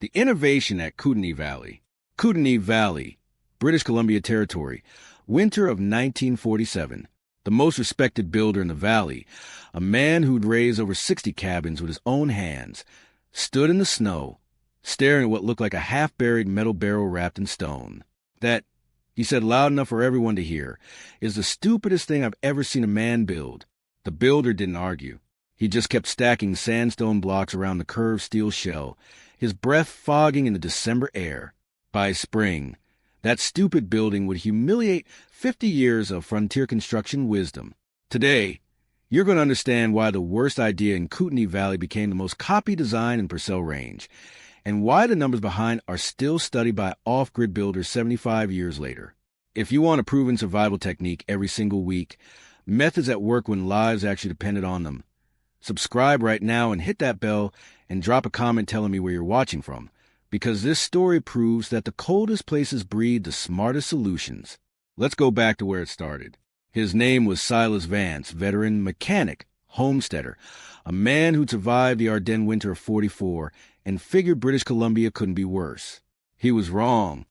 The innovation at Kootenay Valley. Kootenay Valley, British Columbia Territory, winter of 1947. The most respected builder in the valley, a man who'd raised over 60 cabins with his own hands, stood in the snow, staring at what looked like a half-buried metal barrel wrapped in stone. That, he said loud enough for everyone to hear, is the stupidest thing I've ever seen a man build. The builder didn't argue. He just kept stacking sandstone blocks around the curved steel shell, his breath fogging in the December air. By spring, that stupid building would humiliate 50 years of frontier construction wisdom. Today, you're going to understand why the worst idea in Kootenay Valley became the most copied design in Purcell Range, and why the numbers behind are still studied by off-grid builders 75 years later. If you want a proven survival technique every single week, methods that work when lives actually depended on them, subscribe right now and hit that bell and drop a comment telling me where you're watching from, because this story proves that the coldest places breed the smartest solutions. Let's go back to where it started. His name was Silas Vance, veteran mechanic, homesteader, a man who'd survived the Ardennes winter of '44 and figured British Columbia couldn't be worse. He was wrong.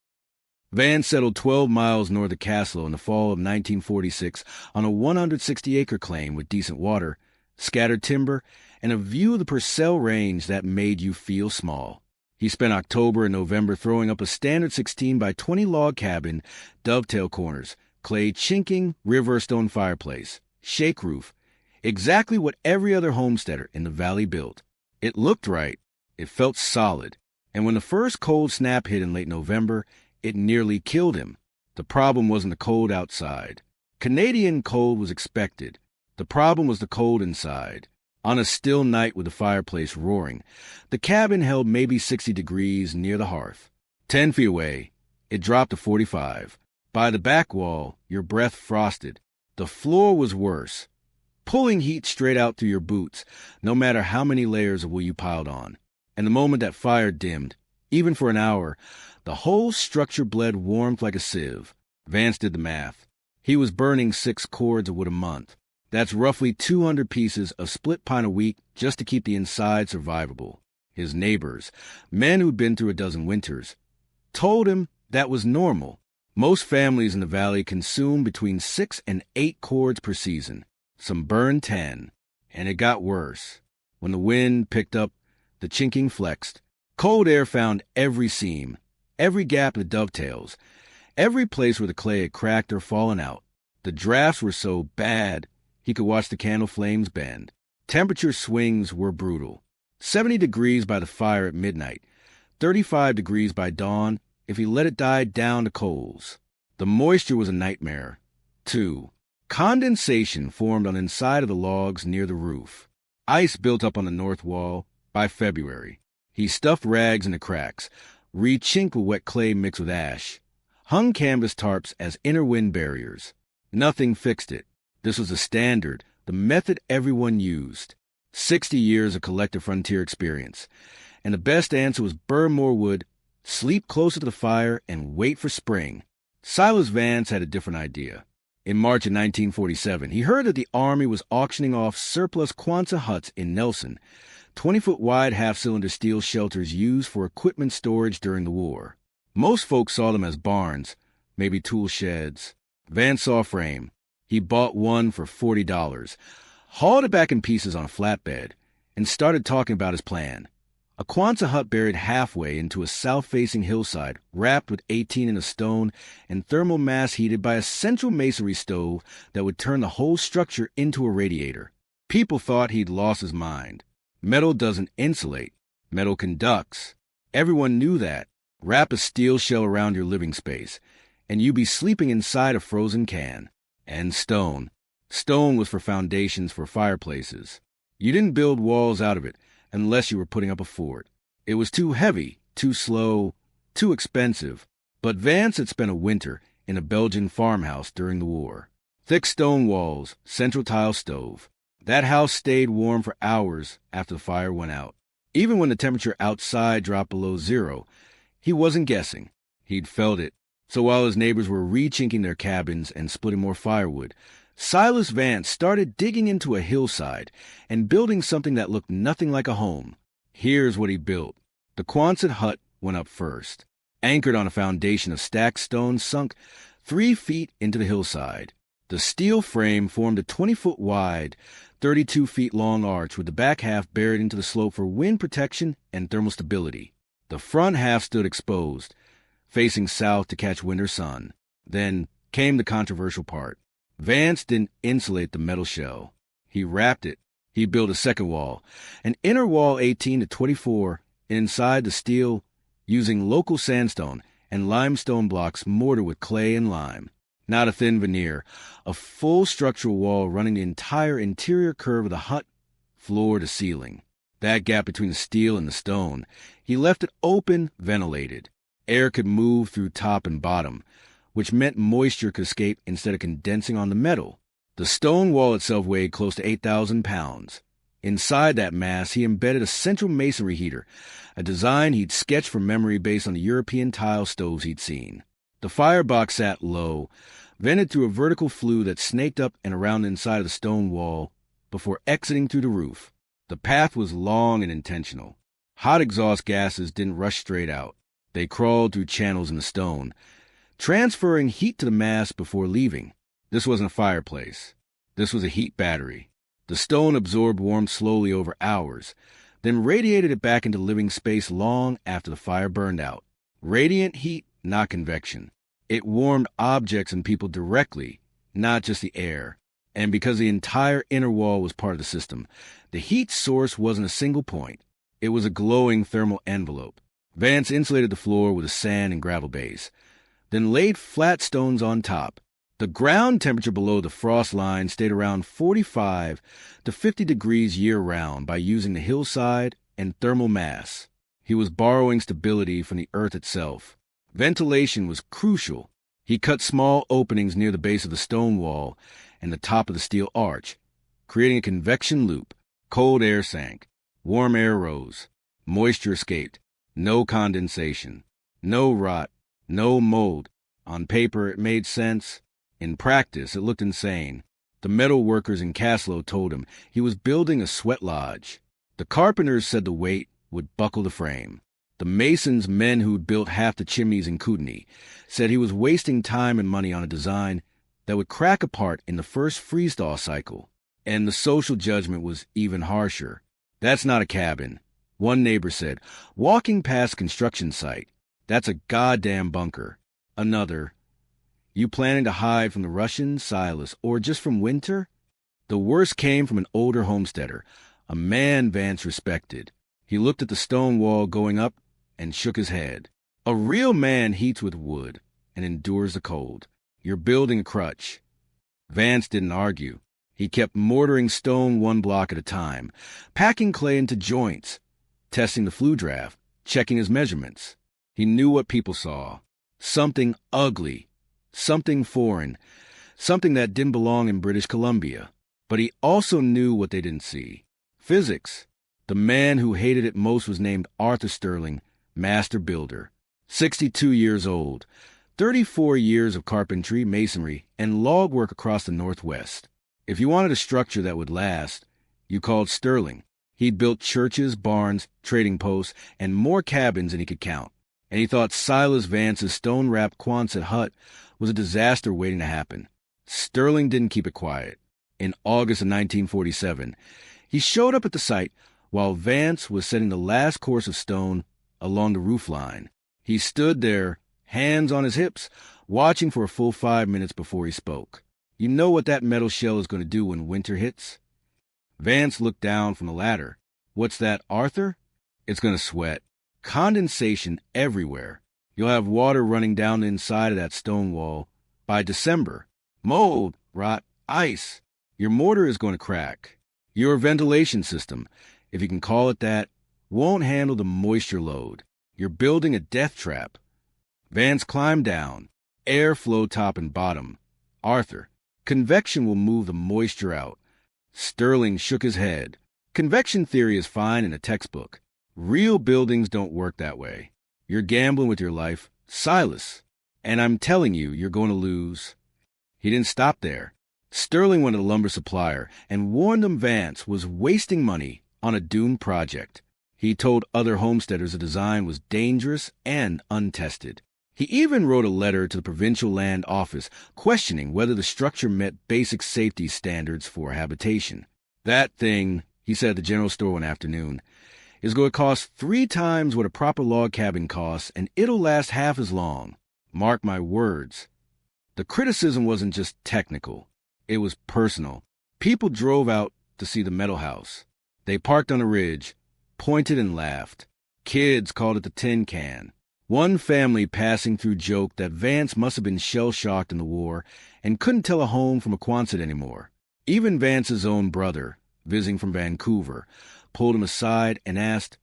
Vance settled 12 miles north of Caslow in the fall of 1946 on a 160-acre claim with decent water, scattered timber, and a view of the Purcell Range that made you feel small. He spent October and November throwing up a standard 16 by 20 log cabin, dovetail corners, clay chinking, reverse stone fireplace, shake roof, exactly what every other homesteader in the valley built. It looked right, it felt solid, and when the first cold snap hit in late November, it nearly killed him. The problem wasn't the cold outside. Canadian cold was expected. The problem was the cold inside. On a still night with the fireplace roaring, the cabin held maybe 60 degrees near the hearth. 10 feet away, it dropped to 45. By the back wall, your breath frosted. The floor was worse, pulling heat straight out through your boots, no matter how many layers of wool you piled on. And the moment that fire dimmed, even for an hour, the whole structure bled warmth like a sieve. Vance did the math. He was burning 6 cords of wood a month. That's roughly 200 pieces of split pine a week just to keep the inside survivable. His neighbors, men who'd been through a dozen winters, told him that was normal. Most families in the valley consumed between 6 and 8 cords per season. Some burned 10. And it got worse. When the wind picked up, the chinking flexed. Cold air found every seam, every gap in the dovetails, every place where the clay had cracked or fallen out. The drafts were so bad, he could watch the candle flames bend. Temperature swings were brutal. 70 degrees by the fire at midnight, 35 degrees by dawn if he let it die down to coals. The moisture was a nightmare. 2. Condensation formed on the inside of the logs near the roof. Ice built up on the north wall by February. He stuffed rags in the cracks, re-chinked with wet clay mixed with ash, hung canvas tarps as inner wind barriers. Nothing fixed it. This was the standard, the method everyone used. 60 years of collective frontier experience. And the best answer was burn more wood, sleep closer to the fire, and wait for spring. Silas Vance had a different idea. In March of 1947, he heard that the Army was auctioning off surplus Quonset huts in Nelson, 20-foot wide half-cylinder steel shelters used for equipment storage during the war. Most folks saw them as barns, maybe tool sheds. Vance saw a frame. He bought one for $40, hauled it back in pieces on a flatbed, and started talking about his plan. A Quonset hut buried halfway into a south-facing hillside, wrapped with 18 in a stone and thermal mass heated by a central masonry stove that would turn the whole structure into a radiator. People thought he'd lost his mind. Metal doesn't insulate. Metal conducts. Everyone knew that. Wrap a steel shell around your living space, and you'd be sleeping inside a frozen can. And stone. Stone was for foundations for fireplaces. You didn't build walls out of it unless you were putting up a fort. It was too heavy, too slow, too expensive. But Vance had spent a winter in a Belgian farmhouse during the war. Thick stone walls, central tile stove. That house stayed warm for hours after the fire went out. Even when the temperature outside dropped below zero, he wasn't guessing. He'd felt it. So while his neighbors were re-chinking their cabins and splitting more firewood, Silas Vance started digging into a hillside and building something that looked nothing like a home. Here's what he built. The Quonset hut went up first, anchored on a foundation of stacked stones sunk 3 feet into the hillside. The steel frame formed a 20-foot wide, 32 feet long arch with the back half buried into the slope for wind protection and thermal stability. The front half stood exposed, facing south to catch winter sun. Then came the controversial part. Vance didn't insulate the metal shell. He wrapped it. He built a second wall, an inner wall 18 to 24 inside the steel, using local sandstone and limestone blocks mortared with clay and lime. Not a thin veneer, a full structural wall running the entire interior curve of the hut, floor to ceiling. That gap between the steel and the stone, he left it open, ventilated. Air could move through top and bottom, which meant moisture could escape instead of condensing on the metal. The stone wall itself weighed close to 8,000 pounds. Inside that mass, he embedded a central masonry heater, a design he'd sketched from memory based on the European tile stoves he'd seen. The firebox sat low, vented through a vertical flue that snaked up and around the inside of the stone wall before exiting through the roof. The path was long and intentional. Hot exhaust gases didn't rush straight out. They crawled through channels in the stone, transferring heat to the mass before leaving. This wasn't a fireplace. This was a heat battery. The stone absorbed warmth slowly over hours, then radiated it back into living space long after the fire burned out. Radiant heat, not convection. It warmed objects and people directly, not just the air. And because the entire inner wall was part of the system, the heat source wasn't a single point. It was a glowing thermal envelope. Vance insulated the floor with a sand and gravel base, then laid flat stones on top. The ground temperature below the frost line stayed around 45 to 50 degrees year-round by using the hillside and thermal mass. He was borrowing stability from the earth itself. Ventilation was crucial. He cut small openings near the base of the stone wall and the top of the steel arch, creating a convection loop. Cold air sank. Warm air rose. Moisture escaped. No condensation. No rot. No mold. On paper, it made sense. In practice, it looked insane. The metal workers in Caslow told him he was building a sweat lodge. The carpenters said the weight would buckle the frame. The masons, men who'd built half the chimneys in Kootenai, said he was wasting time and money on a design that would crack apart in the first freeze-thaw cycle. And the social judgment was even harsher. That's not a cabin. One neighbor said, walking past construction site, that's a goddamn bunker. Another, you planning to hide from the Russians, Silas, or just from winter? The worst came from an older homesteader, a man Vance respected. He looked at the stone wall going up and shook his head. A real man heats with wood and endures the cold. You're building a crutch. Vance didn't argue. He kept mortaring stone one block at a time, packing clay into joints, testing the flue draft, checking his measurements. He knew what people saw. Something ugly. Something foreign, something that didn't belong in British Columbia. But he also knew what they didn't see. Physics. The man who hated it most was named Arthur Sterling, master builder. 62 years old, 34 years of carpentry, masonry, and log work across the Northwest. If you wanted a structure that would last, you called Sterling. He'd built churches, barns, trading posts, and more cabins than he could count. And he thought Silas Vance's stone-wrapped Quonset hut was a disaster waiting to happen. Sterling didn't keep it quiet. In August of 1947, he showed up at the site while Vance was setting the last course of stone along the roof line. He stood there, hands on his hips, watching for a full 5 minutes before he spoke. You know what that metal shell is going to do when winter hits? Vance looked down from the ladder. What's that, Arthur? It's going to sweat. Condensation everywhere. You'll have water running down the inside of that stone wall by December. Mold, rot, ice. Your mortar is going to crack. Your ventilation system, if you can call it that, won't handle the moisture load. You're building a death trap. Vance climbed down. Air flowed top and bottom. Arthur, convection will move the moisture out. Sterling shook his head. Convection theory is fine in a textbook. Real buildings don't work that way. You're gambling with your life, Silas. And I'm telling you, you're going to lose. He didn't stop there. Sterling went to the lumber supplier and warned them Vance was wasting money on a doomed project. He told other homesteaders the design was dangerous and untested. He even wrote a letter to the provincial land office questioning whether the structure met basic safety standards for habitation. "That thing," he said at the general store one afternoon, "is going to cost 3 times what a proper log cabin costs, and it'll last half as long. Mark my words." The criticism wasn't just technical. It was personal. People drove out to see the metal house. They parked on a ridge, pointed and laughed. Kids called it the tin can. One family passing through joked that Vance must have been shell-shocked in the war and couldn't tell a home from a Quonset anymore. Even Vance's own brother, visiting from Vancouver, pulled him aside and asked,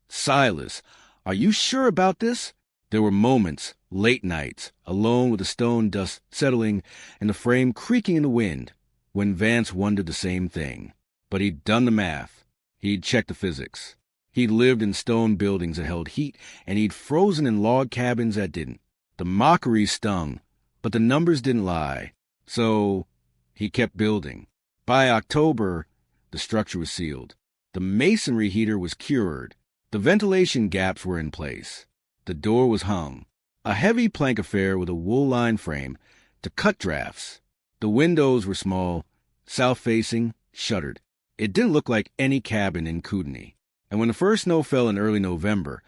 "Silas, are you sure about this?" There were moments, late nights, alone with the stone dust settling and the frame creaking in the wind, when Vance wondered the same thing. But he'd done the math. He'd checked the physics. He'd lived in stone buildings that held heat, and he'd frozen in log cabins that didn't. The mockery stung, but the numbers didn't lie. So he kept building. By October, the structure was sealed. The masonry heater was cured. The ventilation gaps were in place. The door was hung, a heavy plank affair with a wool-lined frame to cut drafts. The windows were small, south-facing, shuttered. It didn't look like any cabin in Kootenai. And when the first snow fell in early November,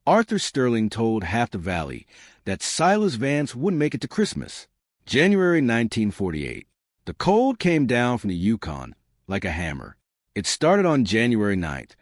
Arthur Sterling told half the valley that Silas Vance wouldn't make it to Christmas. January 1948. The cold came down from the Yukon like a hammer. It started on January 9th.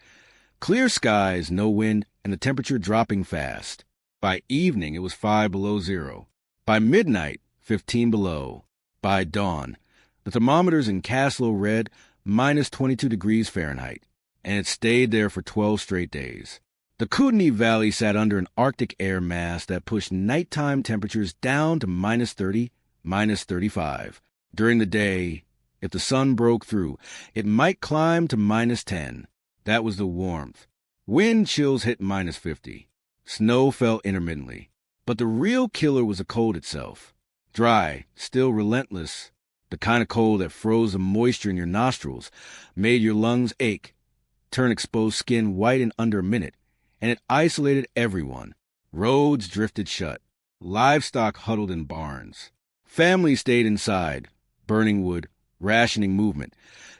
Clear skies, no wind, and the temperature dropping fast. By evening, it was 5 below zero. By midnight, 15 below. By dawn, the thermometers in Caslow read minus 22 degrees Fahrenheit, and it stayed there for 12 straight days. The Kootenai Valley sat under an Arctic air mass that pushed nighttime temperatures down to minus 30, minus 35. During the day, if the sun broke through, it might climb to minus 10. That was the warmth. Wind chills hit minus 50. Snow fell intermittently. But the real killer was the cold itself. Dry, still relentless, the kind of cold that froze the moisture in your nostrils, made your lungs ache, turned exposed skin white in under a minute, and it isolated everyone. Roads drifted shut. Livestock huddled in barns. Families stayed inside, burning wood, rationing movement,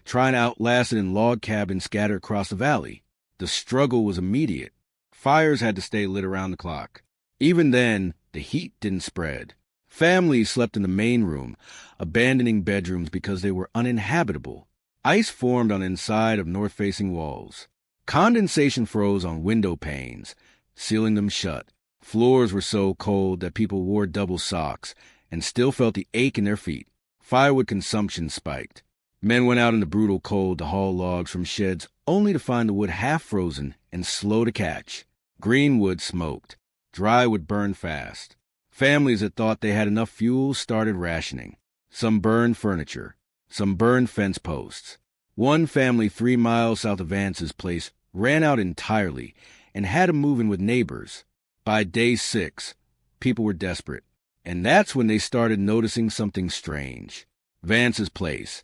trying to outlast it in log cabins scattered across the valley. The struggle was immediate. Fires had to stay lit around the clock. Even then, the heat didn't spread. Families slept in the main room, abandoning bedrooms because they were uninhabitable. Ice formed on the inside of north-facing walls. Condensation froze on window panes, sealing them shut. Floors were so cold that people wore double socks and still felt the ache in their feet. Firewood consumption spiked. Men went out in the brutal cold to haul logs from sheds only to find the wood half frozen and slow to catch. Green wood smoked. Dry wood burned fast. Families that thought they had enough fuel started rationing. Some burned furniture. Some burned fence posts. One family 3 miles south of Vance's place ran out entirely and had to move in with neighbors. By day 6, people were desperate. And that's when they started noticing something strange. Vance's place,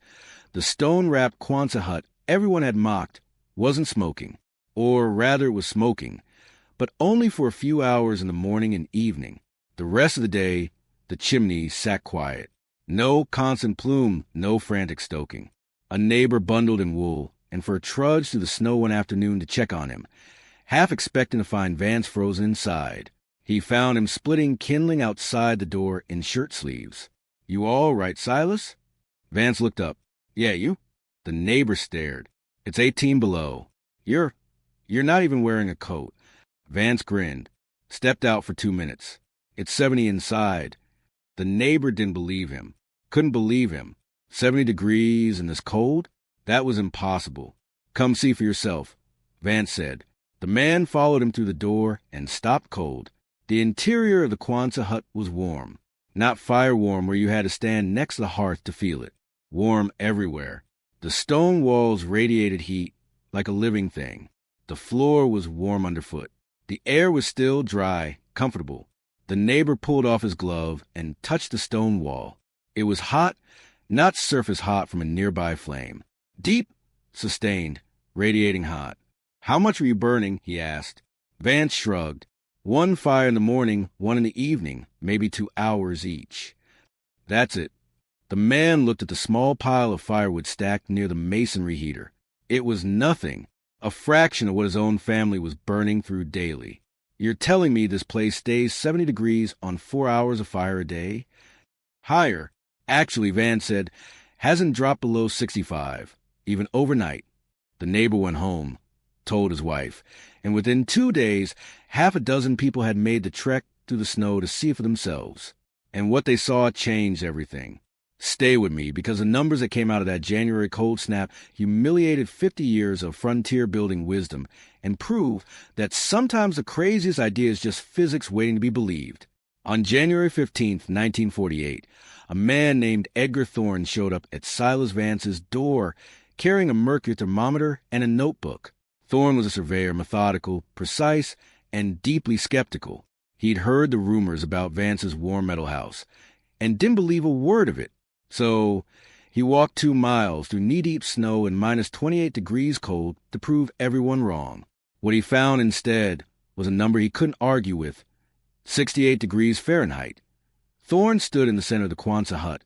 the stone-wrapped Quonset hut everyone had mocked, wasn't smoking. Or rather, it was smoking, but only for a few hours in the morning and evening. The rest of the day, the chimney sat quiet. No constant plume, no frantic stoking. A neighbor bundled in wool, and for a trudge through the snow one afternoon to check on him, half expecting to find Vance frozen inside. He found him splitting kindling outside the door in shirt sleeves. "You all right, Silas?" Vance looked up. "Yeah, you?" The neighbor stared. "It's 18 below. You're not even wearing a coat." Vance grinned, stepped out for 2 minutes. "It's 70 inside." The neighbor didn't believe him. Couldn't believe him. 70 degrees in this cold? That was impossible. "Come see for yourself," Vance said. The man followed him through the door and stopped cold. The interior of the Quonset hut was warm. Not fire warm where you had to stand next to the hearth to feel it. Warm everywhere. The stone walls radiated heat like a living thing. The floor was warm underfoot. The air was still dry, comfortable. The neighbor pulled off his glove and touched the stone wall. It was hot, not surface hot from a nearby flame. Deep, sustained, radiating hot. How much were you burning? He asked. Vance shrugged. One fire in the morning, one in the evening, maybe 2 hours each. That's it. The man looked at the small pile of firewood stacked near the masonry heater. It was nothing, a fraction of what his own family was burning through daily. You're telling me this place stays 70 degrees on 4 hours of fire a day? Higher. Actually, Vance said, hasn't dropped below 65, even overnight. The neighbor went home, told his wife, and within 2 days, half a dozen people had made the trek through the snow to see for themselves. And what they saw changed everything. Stay with me, because the numbers that came out of that January cold snap humiliated 50 years of frontier-building wisdom and prove that sometimes the craziest idea is just physics waiting to be believed. On January 15th, 1948, a man named Edgar Thorne showed up at Silas Vance's door carrying a mercury thermometer and a notebook. Thorne was a surveyor, methodical, precise, and deeply skeptical. He'd heard the rumors about Vance's war metal house and didn't believe a word of it. So he walked 2 miles through knee-deep snow and minus 28 degrees cold to prove everyone wrong. What he found instead was a number he couldn't argue with, 68 degrees Fahrenheit. Thorne stood in the center of the Quonset hut,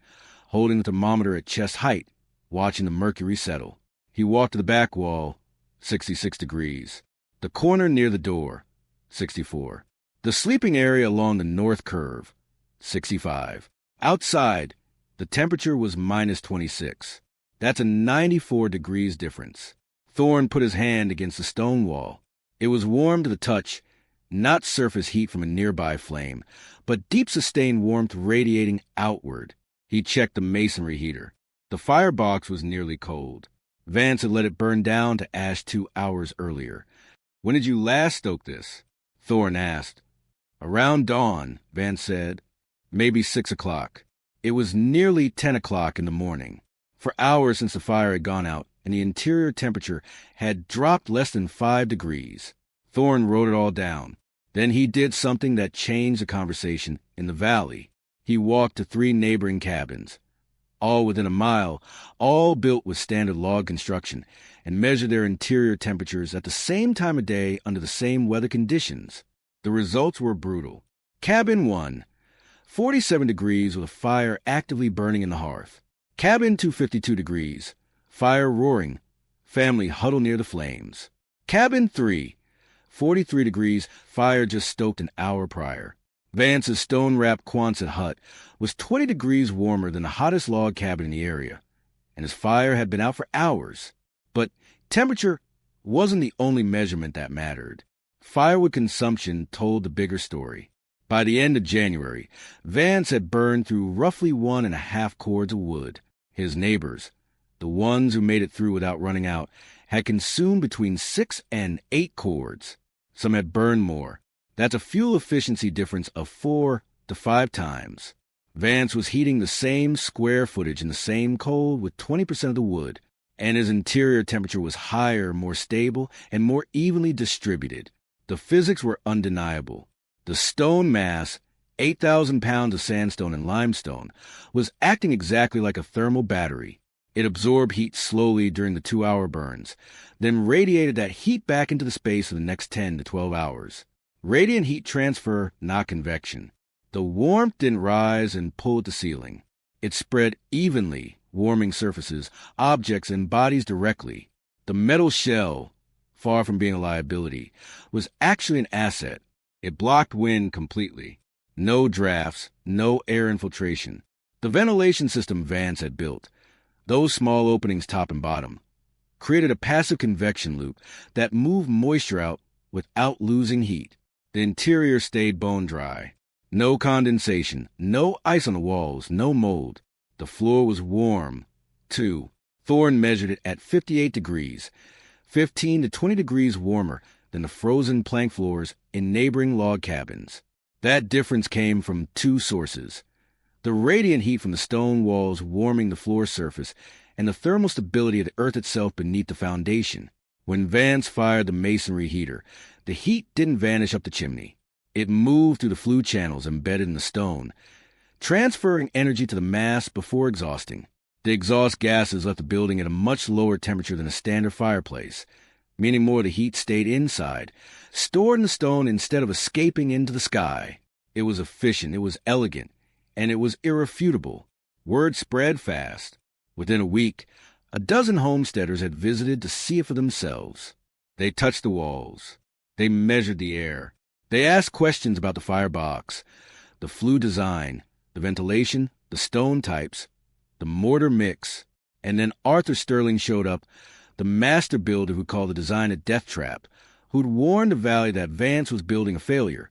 holding the thermometer at chest height, watching the mercury settle. He walked to the back wall, 66 degrees. The corner near the door, 64. The sleeping area along the north curve, 65. Outside, the temperature was minus 26. That's a 94 degrees difference. Thorne put his hand against the stone wall. It was warm to the touch, not surface heat from a nearby flame, but deep sustained warmth radiating outward. He checked the masonry heater. The firebox was nearly cold. Vance had let it burn down to ash 2 hours earlier. When did you last stoke this? Thorne asked. Around dawn, Vance said. Maybe 6 o'clock. It was nearly 10 o'clock in the morning. For hours since the fire had gone out, and the interior temperature had dropped less than 5 degrees. Thorne wrote it all down. Then he did something that changed the conversation in the valley. He walked to 3 neighboring cabins, all within a mile, all built with standard log construction, and measured their interior temperatures at the same time of day under the same weather conditions. The results were brutal. Cabin 1, 47 degrees with a fire actively burning in the hearth. Cabin 2, 52 degrees, fire roaring, family huddled near the flames. Cabin 3, 43 degrees, fire just stoked an hour prior. Vance's stone-wrapped Quonset hut was 20 degrees warmer than the hottest log cabin in the area, and his fire had been out for hours. But temperature wasn't the only measurement that mattered. Firewood consumption told the bigger story. By the end of January, Vance had burned through roughly 1.5 cords of wood. His neighbors, the ones who made it through without running out, had consumed between 6 and 8 cords. Some had burned more. That's a fuel efficiency difference of 4 to 5 times. Vance was heating the same square footage in the same coal with 20% of the wood, and his interior temperature was higher, more stable, and more evenly distributed. The physics were undeniable. The stone mass, 8,000 pounds of sandstone and limestone, was acting exactly like a thermal battery. It absorbed heat slowly during the 2-hour burns, then radiated that heat back into the space for the next 10 to 12 hours. Radiant heat transfer, not convection. The warmth didn't rise and pull at the ceiling. It spread evenly, warming surfaces, objects, and bodies directly. The metal shell, far from being a liability, was actually an asset. It blocked wind completely. No drafts, no air infiltration. The ventilation system Vance had built, those small openings top and bottom, created a passive convection loop that moved moisture out without losing heat. The interior stayed bone dry. No condensation, no ice on the walls, no mold. The floor was warm, too. Thorne measured it at 58 degrees, 15 to 20 degrees warmer than the frozen plank floors in neighboring log cabins. That difference came from 2 sources: the radiant heat from the stone walls warming the floor surface and the thermal stability of the earth itself beneath the foundation. When Vance fired the masonry heater, the heat didn't vanish up the chimney. It moved through the flue channels embedded in the stone, transferring energy to the mass before exhausting. The exhaust gases left the building at a much lower temperature than a standard fireplace, meaning more of the heat stayed inside, stored in the stone instead of escaping into the sky. It was efficient, it was elegant, and it was irrefutable. Word spread fast. Within a week, a dozen homesteaders had visited to see it for themselves. They touched the walls. They measured the air. They asked questions about the firebox, the flue design, the ventilation, the stone types, the mortar mix. And then Arthur Sterling showed up, the master builder who called the design a death trap, who'd warned the valley that Vance was building a failure,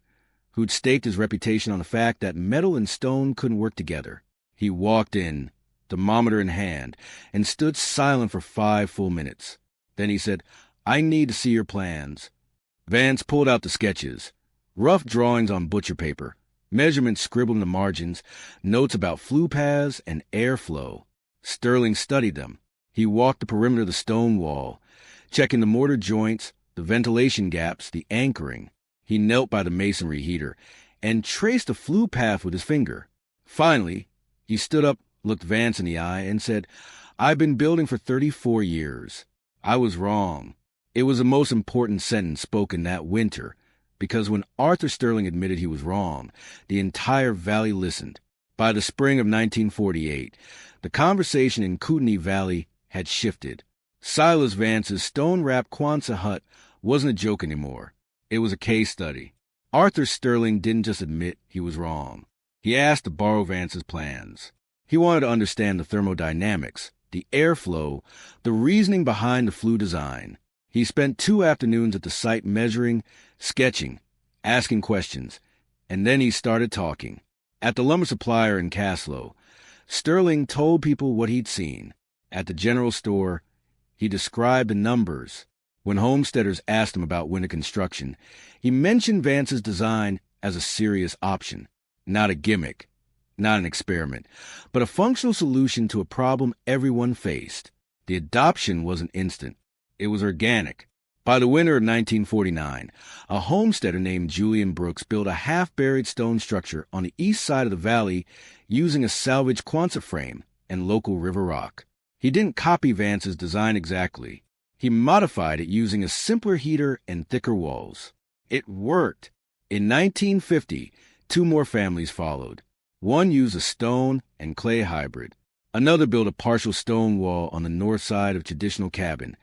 who'd staked his reputation on the fact that metal and stone couldn't work together. He walked in, thermometer in hand, and stood silent for 5 full minutes. Then he said, "I need to see your plans." Vance pulled out the sketches, rough drawings on butcher paper, measurements scribbled in the margins, notes about flue paths and airflow. Sterling studied them. He walked the perimeter of the stone wall, checking the mortar joints, the ventilation gaps, the anchoring. He knelt by the masonry heater and traced a flue path with his finger. Finally, he stood up, looked Vance in the eye, and said, "I've been building for 34 years. I was wrong." It was the most important sentence spoken that winter, because when Arthur Sterling admitted he was wrong, the entire valley listened. By the spring of 1948, the conversation in Kootenai Valley had shifted. Silas Vance's stone-wrapped Quonset hut wasn't a joke anymore. It was a case study. Arthur Sterling didn't just admit he was wrong. He asked to borrow Vance's plans. He wanted to understand the thermodynamics, the airflow, the reasoning behind the flue design. He spent 2 afternoons at the site measuring, sketching, asking questions, and then he started talking. At the lumber supplier in Caslow, Sterling told people what he'd seen. At the general store, he described the numbers. When homesteaders asked him about winter construction, he mentioned Vance's design as a serious option, not a gimmick, not an experiment, but a functional solution to a problem everyone faced. The adoption wasn't instant. It was organic. By the winter of 1949, a homesteader named Julian Brooks built a half-buried stone structure on the east side of the valley using a salvaged Quonset frame and local river rock. He didn't copy Vance's design exactly. He modified it using a simpler heater and thicker walls. It worked. In 1950, 2 more families followed. One used a stone and clay hybrid. Another built a partial stone wall on the north side of traditional cabin,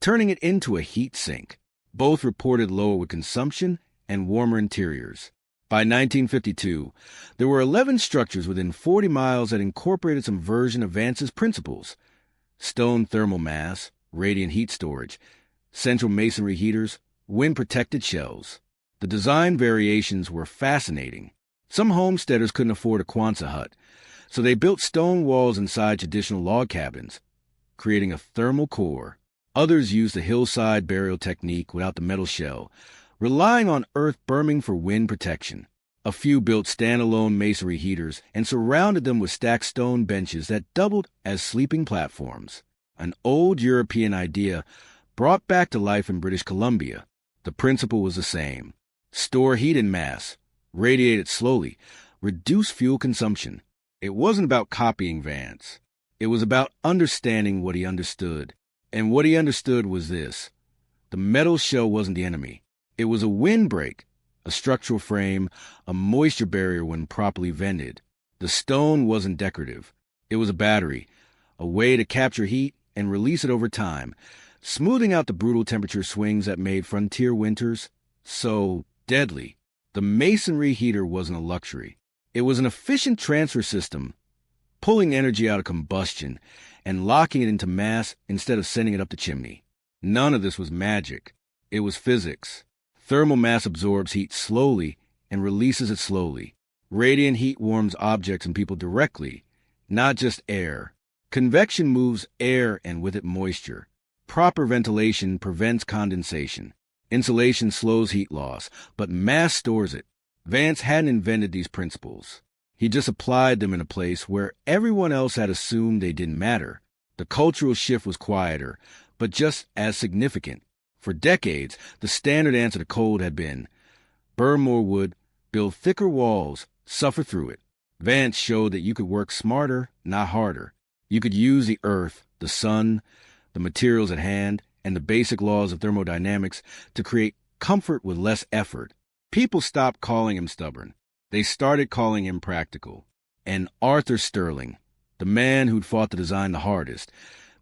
turning it into a heat sink. Both reported lower wood consumption and warmer interiors. By 1952, there were 11 structures within 40 miles that incorporated some version of Vance's principles: stone thermal mass, radiant heat storage, central masonry heaters, wind-protected shells. The design variations were fascinating. Some homesteaders couldn't afford a Quonset hut, so they built stone walls inside traditional log cabins, creating a thermal core. Others used the hillside burial technique without the metal shell, relying on earth berming for wind protection. A few built standalone masonry heaters and surrounded them with stacked stone benches that doubled as sleeping platforms. An old European idea brought back to life in British Columbia. The principle was the same: store heat in mass, radiate it slowly, reduce fuel consumption. It wasn't about copying Vance. It was about understanding what he understood. And what he understood was this: the metal shell wasn't the enemy. It was a windbreak, a structural frame, a moisture barrier when properly vented. The stone wasn't decorative. It was a battery, a way to capture heat and release it over time, smoothing out the brutal temperature swings that made frontier winters so deadly. The masonry heater wasn't a luxury. It was an efficient transfer system, pulling energy out of combustion and locking it into mass instead of sending it up the chimney. None of this was magic. It was physics. Thermal mass absorbs heat slowly and releases it slowly. Radiant heat warms objects and people directly, not just air. Convection moves air and with it moisture. Proper ventilation prevents condensation. Insulation slows heat loss, but mass stores it. Vance hadn't invented these principles. He just applied them in a place where everyone else had assumed they didn't matter. The cultural shift was quieter, but just as significant. For decades, the standard answer to cold had been: burn more wood, build thicker walls, suffer through it. Vance showed that you could work smarter, not harder. You could use the earth, the sun, the materials at hand, and the basic laws of thermodynamics to create comfort with less effort. People stopped calling him stubborn. They started calling him practical. And Arthur Stirling, the man who'd fought the design the hardest,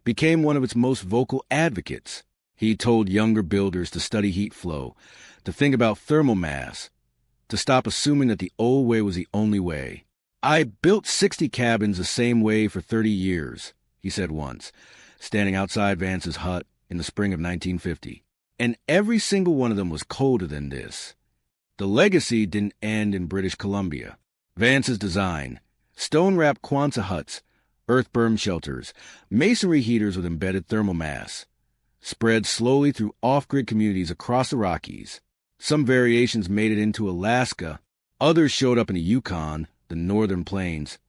became one of its most vocal advocates. He told younger builders to study heat flow, to think about thermal mass, to stop assuming that the old way was the only way. "I built 60 cabins the same way for 30 years, he said once, standing outside Vance's hut in the spring of 1950. And every single one of them was colder than this. The legacy didn't end in British Columbia. Vance's design, stone-wrapped Quonset huts, earth-berm shelters, masonry heaters with embedded thermal mass, spread slowly through off-grid communities across the Rockies. Some variations made it into Alaska. Others showed up in the Yukon, the northern plains,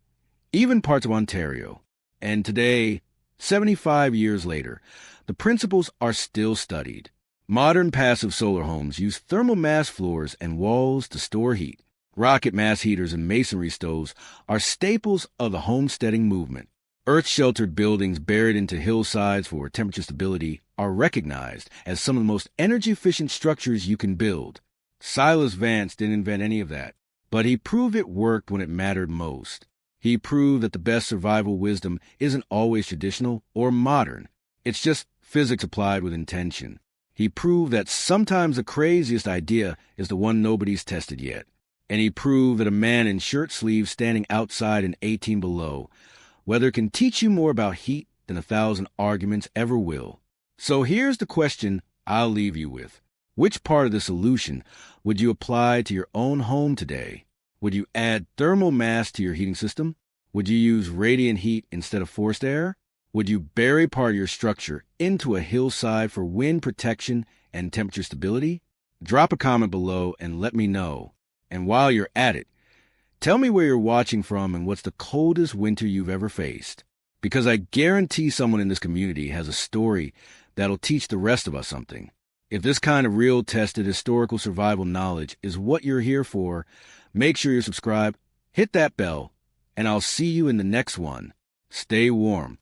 even parts of Ontario. And today, 75 years later, the principles are still studied. Modern passive solar homes use thermal mass floors and walls to store heat. Rocket mass heaters and masonry stoves are staples of the homesteading movement. Earth-sheltered buildings buried into hillsides for temperature stability are recognized as some of the most energy-efficient structures you can build. Silas Vance didn't invent any of that, but he proved it worked when it mattered most. He proved that the best survival wisdom isn't always traditional or modern. It's just physics applied with intention. He proved that sometimes the craziest idea is the one nobody's tested yet. And he proved that a man in shirt sleeves standing outside in 18 below weather can teach you more about heat than 1,000 arguments ever will. So here's the question I'll leave you with. Which part of the solution would you apply to your own home today? Would you add thermal mass to your heating system? Would you use radiant heat instead of forced air? Would you bury part of your structure into a hillside for wind protection and temperature stability? Drop a comment below and let me know. And while you're at it, tell me where you're watching from and what's the coldest winter you've ever faced. Because I guarantee someone in this community has a story that'll teach the rest of us something. If this kind of real tested historical survival knowledge is what you're here for, make sure you're subscribed, hit that bell, and I'll see you in the next one. Stay warm.